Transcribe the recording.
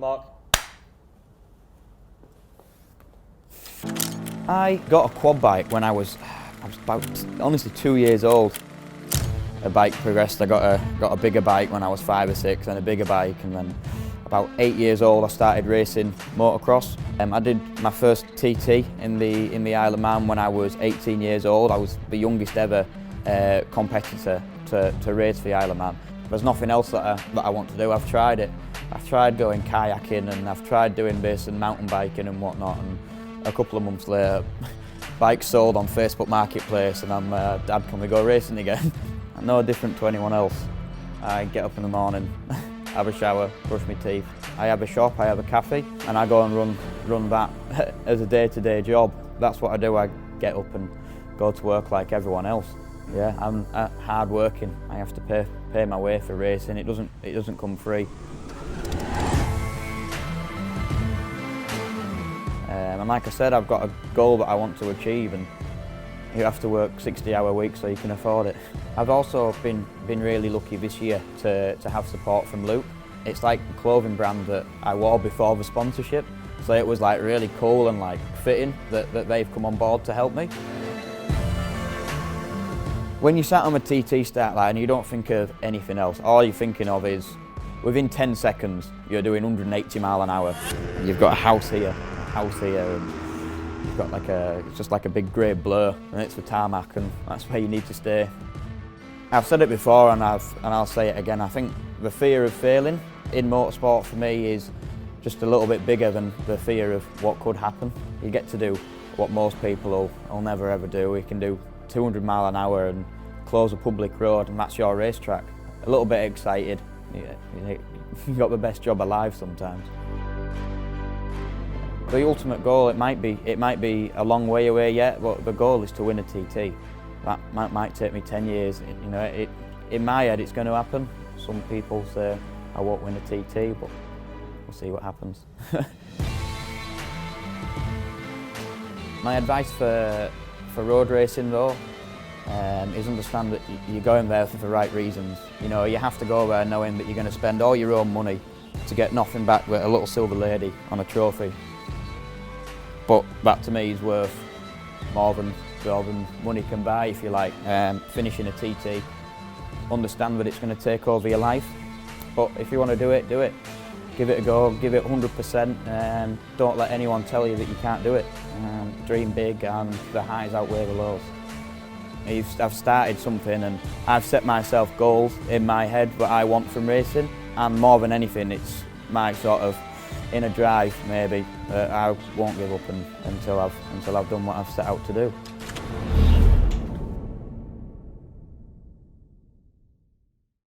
Mark. I got a quad bike when I was about, honestly, 2 years old. A bike progressed. I got a bigger bike when I was 5 or 6, and a bigger bike, and then about 8 years old I started racing motocross. I did my first TT in the Isle of Man when I was 18 years old. I was the youngest ever competitor to race for the Isle of Man. There's nothing else that I want to do. I've tried it. I've tried going kayaking, and I've tried doing this and mountain biking and whatnot, and a couple of months later, bikes sold on Facebook Marketplace, and I'm, Dad, can we go racing again? I'm no different to anyone else. I get up in the morning, have a shower, brush my teeth. I have a shop, I have a cafe, and I go and run that as a day-to-day job. That's what I do. I get up and go to work like everyone else. Yeah, I'm hard working. I have to pay my way for racing. It doesn't come free. And like I said, I've got a goal that I want to achieve, and you have to work 60-hour weeks so you can afford it. I've also been really lucky this year to have support from Luke. It's like a clothing brand that I wore before the sponsorship, so it was like really cool and like fitting that they've come on board to help me. When you sat on a TT start line, you don't think of anything else. All you're thinking of is, within 10 seconds, you're doing 180 miles an hour. You've got a house here, and you've got it's just like a big grey blur, and it's the tarmac, and that's where you need to stay. I've said it before, and I'll say it again. I think the fear of failing in motorsport for me is just a little bit bigger than the fear of what could happen. You get to do what most people will never ever do. You can do 200 miles an hour and close a public road, and that's your racetrack. A little bit excited. You've got the best job alive sometimes. The ultimate goal, it might be a long way away yet, but the goal is to win a TT. That might take me 10 years. You know, in my head, it's going to happen. Some people say I won't win a TT, but we'll see what happens. My advice for road racing, though, is understand that you're going there for the right reasons. You know, you have to go there knowing that you're going to spend all your own money to get nothing back but a little silver lady on a trophy. But that to me is worth more than money can buy, if you like. Finishing a TT, understand that it's going to take over your life. But if you want to do it, do it. Give it a go, give it 100%, and don't let anyone tell you that you can't do it. Dream big, and the highs outweigh the lows. I've started something, and I've set myself goals in my head that I want from racing, and more than anything, it's my sort of inner drive, maybe, that I won't give up until I've done what I've set out to do.